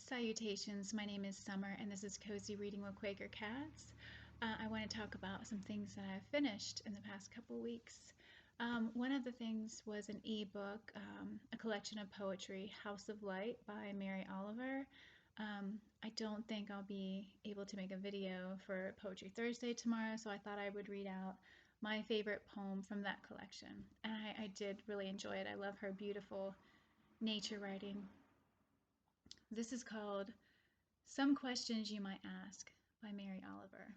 Salutations, my name is Summer, and this is Cozy Reading with Quaker Cats. I want to talk about some things that I've finished in the past couple weeks. One of the things was an ebook, a collection of poetry, House of Light by Mary Oliver. I don't think I'll be able to make a video for Poetry Thursday tomorrow, so I thought I would read out my favorite poem from that collection. And I did really enjoy it. I love her beautiful nature writing. This is called Some Questions You Might Ask by Mary Oliver.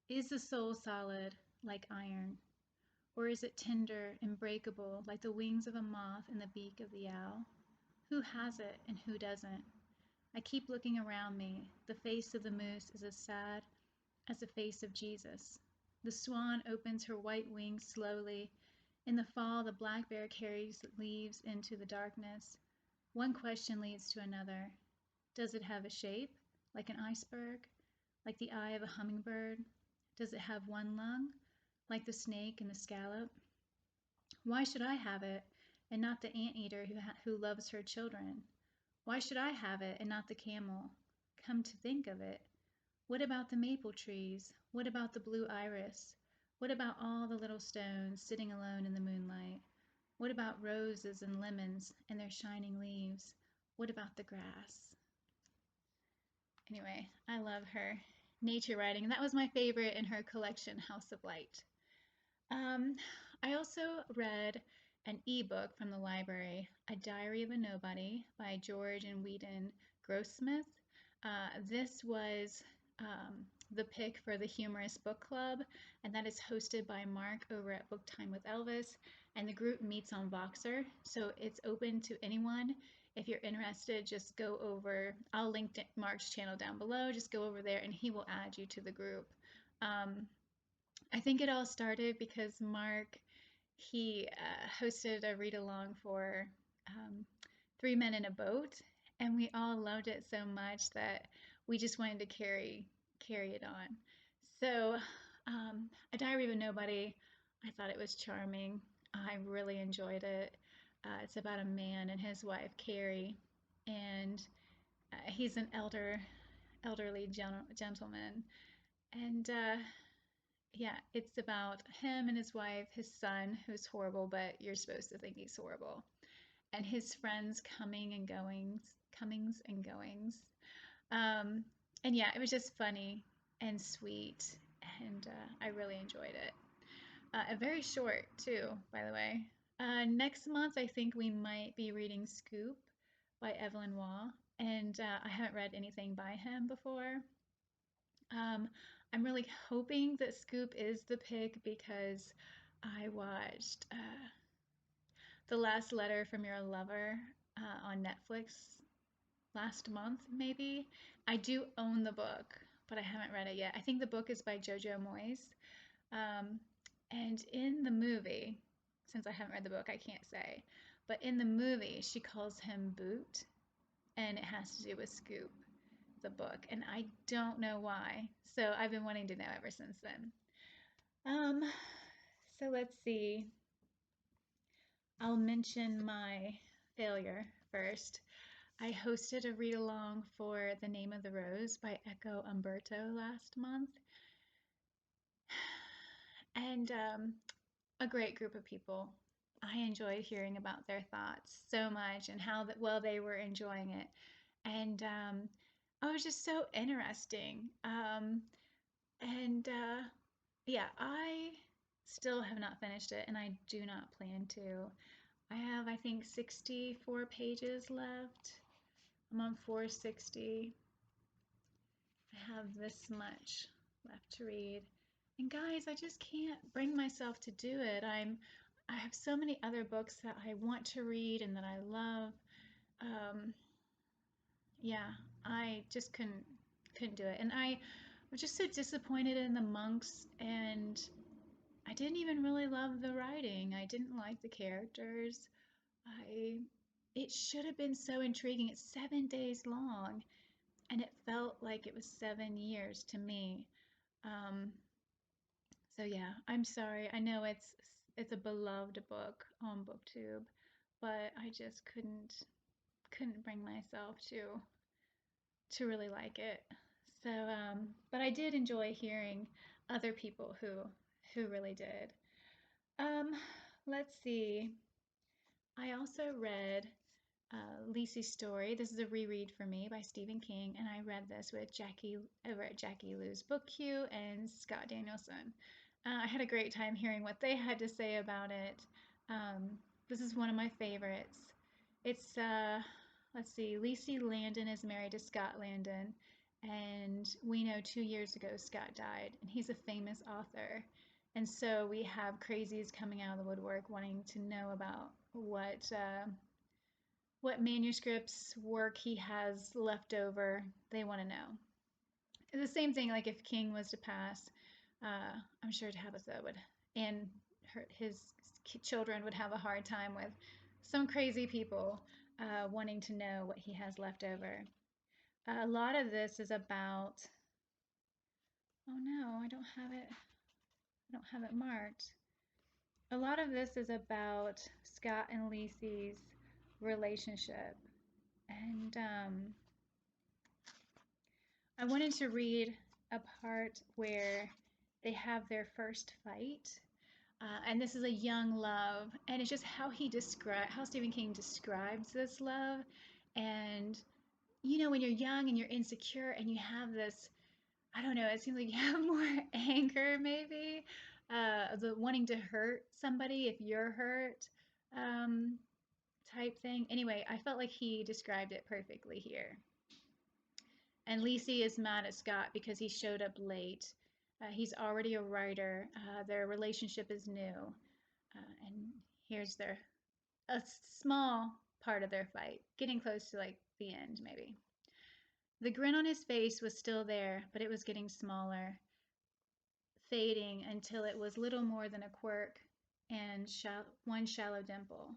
Is the soul solid like iron, or is it tender and breakable like the wings of a moth and the beak of the owl? Who has it and who doesn't? I keep looking around me. The face of the moose is as sad as the face of Jesus. The swan opens her white wings slowly. In the fall, the black bear carries leaves into the darkness. One question leads to another. Does it have a shape, like an iceberg, like the eye of a hummingbird? Does it have one lung, like the snake and the scallop? Why should I have it, and not the anteater who loves her children? Why should I have it, and not the camel? Come to think of it, what about the maple trees? What about the blue iris? What about all the little stones sitting alone in the moonlight? What about roses and lemons and their shining leaves? What about the grass? Anyway, I love her nature writing, and that was my favorite in her collection, House of Light. I also read an ebook from the library, A Diary of a Nobody by George and Weedon Grossmith. This was the pick for the Humorous Book Club, and that is hosted by Mark over at Book Time with Elvis, and the group meets on Voxer, so it's open to anyone. If you're interested, just go over, I'll link Mark's channel down below, just go over there and he will add you to the group. I think it all started because Mark, he hosted a read-along for 3 Men in a Boat, and we all loved it so much that we just wanted to carry it on. So A Diary of a Nobody, I thought it was charming. I really enjoyed it. It's about a man and his wife, Carrie, and he's an elderly gentleman. And yeah, it's about him and his wife, his son, who's horrible, but you're supposed to think he's horrible, and his friends comings and goings. And yeah, it was just funny and sweet, and I really enjoyed it. Very short, too, by the way. Next month, I think we might be reading Scoop by Evelyn Waugh, and I haven't read anything by him before. I'm really hoping that Scoop is the pick because I watched The Last Letter from Your Lover on Netflix last month, maybe. I do own the book, but I haven't read it yet. I think the book is by Jojo Moyes. And in the movie, since I haven't read the book, I can't say, but in the movie, she calls him Boot, and it has to do with Scoop, the book, and I don't know why. So I've been wanting to know ever since then. So let's see. I'll mention my failure first. I hosted a read-along for The Name of the Rose by Eco Umberto last month. And a great group of people. I enjoyed hearing about their thoughts so much and how well they were enjoying it. And it was just so interesting. Yeah, I still have not finished it, and I do not plan to. I have, I think, 64 pages left. I'm on 460. I have this much left to read. And guys, I just can't bring myself to do it. I have so many other books that I want to read and that I love. Yeah, I just couldn't do it. And I was just so disappointed in the monks, and I didn't even really love the writing. I didn't like the characters. It should have been so intriguing. It's 7 days long, and it felt like it was 7 years to me. So yeah, I'm sorry. I know it's a beloved book on BookTube, but I just couldn't bring myself to really like it. So, but I did enjoy hearing other people who really did. Um, let's see. I also read Lisey's Story. This is a reread for me by Stephen King, and I read this with Jacquie over at Jackie Lou's Book Queue and Scott Danielson. I had a great time hearing what they had to say about it. Um, this is one of my favorites. It's, let's see, Lisey Landon is married to Scott Landon, and we know 2 years ago Scott died, and he's a famous author. And so we have crazies coming out of the woodwork wanting to know about what manuscripts work he has left over. They want to know. It's the same thing, like if King was to pass, I'm sure Tabitha would, and his children would have a hard time with some crazy people wanting to know what he has left over. A lot of this is about, oh no, I don't have it. I don't have it marked. A lot of this is about Scott and Lisey's relationship. And I wanted to read a part where they have their first fight. And this is a young love. And it's just how how Stephen King describes this love. And, you know, when you're young and you're insecure and you have this, I don't know, it seems like you have more anger maybe, the wanting to hurt somebody if you're hurt, um, type thing. Anyway, I felt like he described it perfectly here. And Lisey is mad at Scott because he showed up late. He's already a writer. Their relationship is new. And here's a small part of their fight, getting close to like the end maybe. The grin on his face was still there, but it was getting smaller, fading until it was little more than a quirk and one shallow dimple.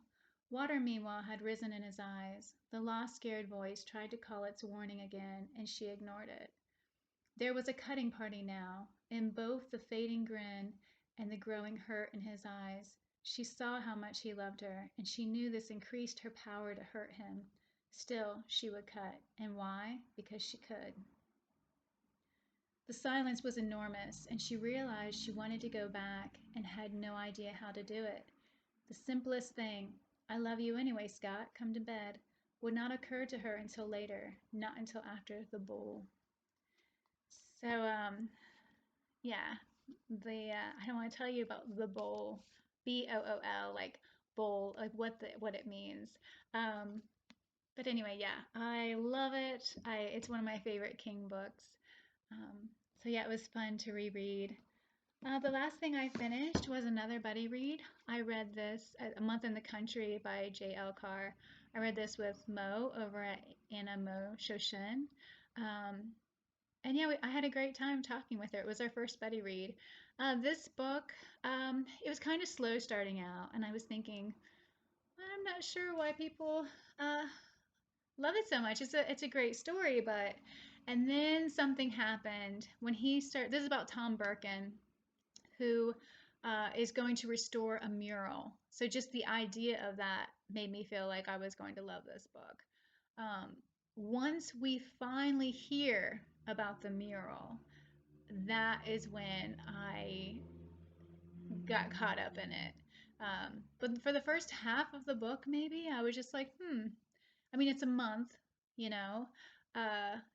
Water, meanwhile, had risen in his eyes. The lost, scared voice tried to call its warning again, and she ignored it. There was a cutting party now, in both the fading grin and the growing hurt in his eyes. She saw how much he loved her, and she knew this increased her power to hurt him. Still, she would cut. And why? Because she could. The silence was enormous, and she realized she wanted to go back and had no idea how to do it. The simplest thing, I love you anyway, Scott, come to bed, would not occur to her until later, not until after the bowl. So, yeah, I don't want to tell you about the bowl, BOOL, like bowl, like what it means. Um, but anyway, yeah, I love it. It's one of my favorite King books. So yeah, it was fun to reread. The last thing I finished was another buddy read. I read this, A Month in the Country by J.L. Carr. I read this with Mo over at Anna Mo Shoshin. And yeah, I had a great time talking with her. It was our first buddy read. This book, it was kind of slow starting out, and I was thinking, I'm not sure why people love it so much. It's a great story, but and then something happened when he started. This is about Tom Birkin, who is going to restore a mural. So just the idea of that made me feel like I was going to love this book. Once we finally hear about the mural, that is when I got caught up in it. But for the first half of the book, maybe I was just like, I mean, it's a month, you know,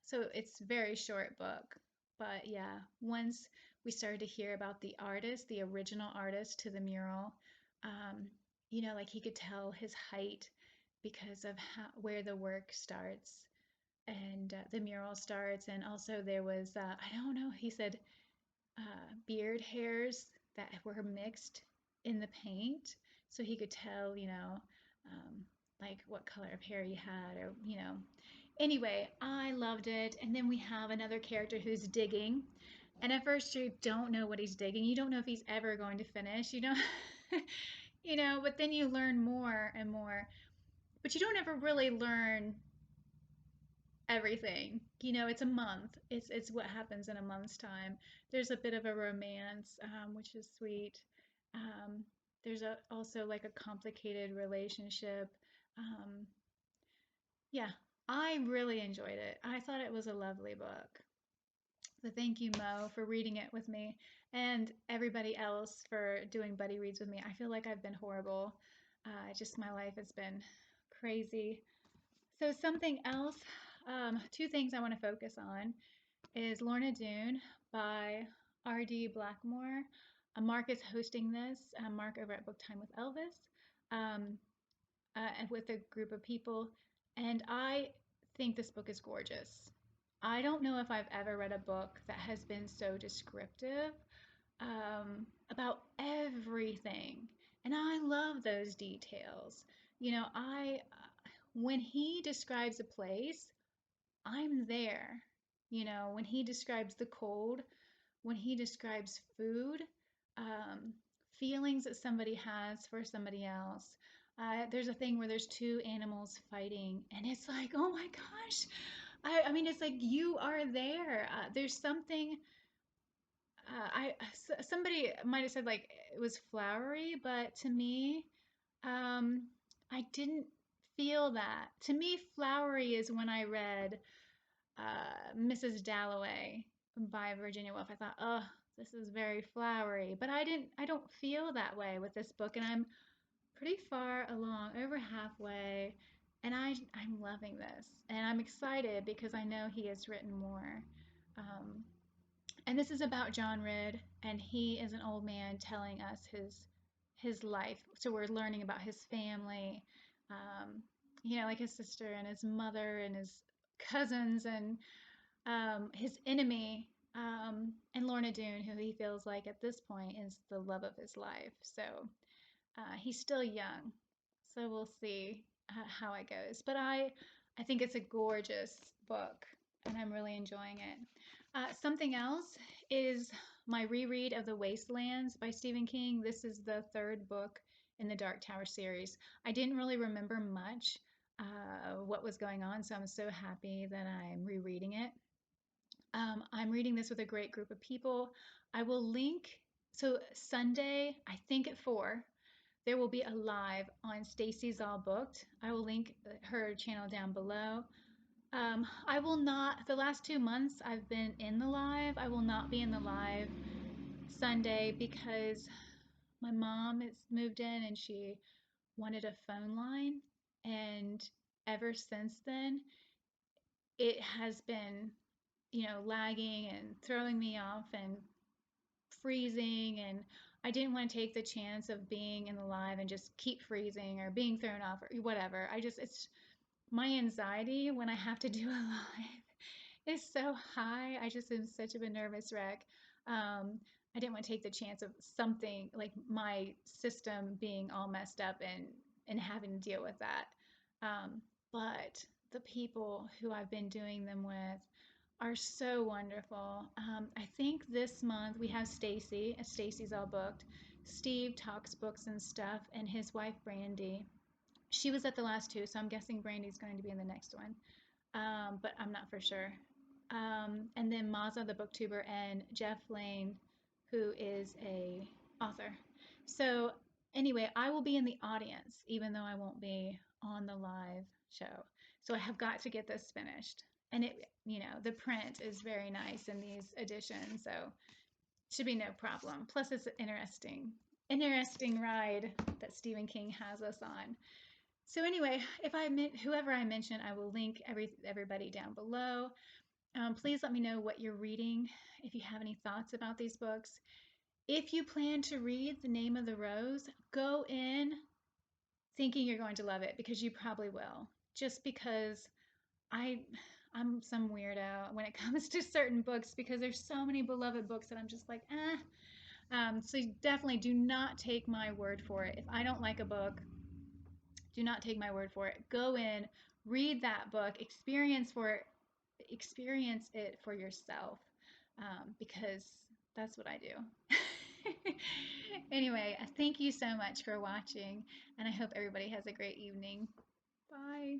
so it's a very short book. But yeah, once we started to hear about the artist, the original artist to the mural, um, you know, like he could tell his height because of where the work starts and the mural starts. And also there was, I don't know, he said beard hairs that were mixed in the paint. So he could tell, you know, like what color of hair he had or, you know. Anyway, I loved it. And then we have another character who's digging. And at first you don't know what he's digging. You don't know if he's ever going to finish, you know. You know, but then you learn more and more. But you don't ever really learn everything. You know, it's a month. It's what happens in a month's time. There's a bit of a romance, which is sweet. Um, there's also like a complicated relationship. Um, Yeah, I really enjoyed it. I thought it was a lovely book. So thank you, Mo, for reading it with me and everybody else for doing buddy reads with me. I feel like I've been horrible. Just my life has been crazy. So something else, two things I want to focus on is Lorna Dune by R.D. Blackmore. Mark is hosting this. Mark over at Book Time with Elvis, um, and with a group of people. And I think this book is gorgeous. I don't know if I've ever read a book that has been so descriptive about everything. And I love those details. I when he describes a place, I'm there. When he describes the cold, when he describes food, um, feelings that somebody has for somebody else. There's a thing where there's two animals fighting, and it's like, oh my gosh. I mean, it's like you are there. There's something. Somebody might have said like it was flowery, but to me, I didn't feel that. To me, flowery is when I read Mrs. Dalloway by Virginia Woolf. I thought, oh, this is very flowery, but I don't feel that way with this book, and I'm pretty far along, over halfway, and I'm loving this, and I'm excited because I know he has written more. Um, and this is about John Ridd, and he is an old man telling us his life. So we're learning about his family, um, like his sister and his mother and his cousins and his enemy, and Lorna Dune, who he feels like at this point is the love of his life. So he's still young, so we'll see how it goes. But I think it's a gorgeous book, and I'm really enjoying it. Something else is my reread of The Wastelands by Stephen King. This is the third book in the Dark Tower series. I didn't really remember much what was going on, so I'm so happy that I'm rereading it. I'm reading this with a great group of people. I will link, so Sunday, I think at 4, there will be a live on Stacey's All Booked. I will link her channel down below. I will not, the last 2 months I've been in the live. I will not be in the live Sunday because my mom has moved in and she wanted a phone line. And ever since then, it has been, lagging and throwing me off and freezing. And I didn't want to take the chance of being in the live and just keep freezing or being thrown off or whatever. It's my anxiety when I have to do a live is so high. I just am such of a nervous wreck. I didn't want to take the chance of something like my system being all messed up and having to deal with that. But the people who I've been doing them with are so wonderful. I think this month we have Stacey. Stacey's All Booked. Steve talks books and stuff, and his wife Brandy. She was at the last two, so I'm guessing Brandy's going to be in the next one, but I'm not for sure. And then Maza, the booktuber, and Jeff Lane, who is a author. So anyway, I will be in the audience, even though I won't be on the live show. So I have got to get this finished. And the print is very nice in these editions, so should be no problem. Plus, it's an interesting ride that Stephen King has us on. So anyway, whoever I mention, I will link everybody down below. Please let me know what you're reading, if you have any thoughts about these books. If you plan to read The Name of the Rose, go in thinking you're going to love it, because you probably will. Just because I'm some weirdo when it comes to certain books, because there's so many beloved books that I'm just like, eh. So definitely do not take my word for it. If I don't like a book, do not take my word for it. Go in, read that book, experience it for yourself, because that's what I do. Anyway, thank you so much for watching, and I hope everybody has a great evening. Bye.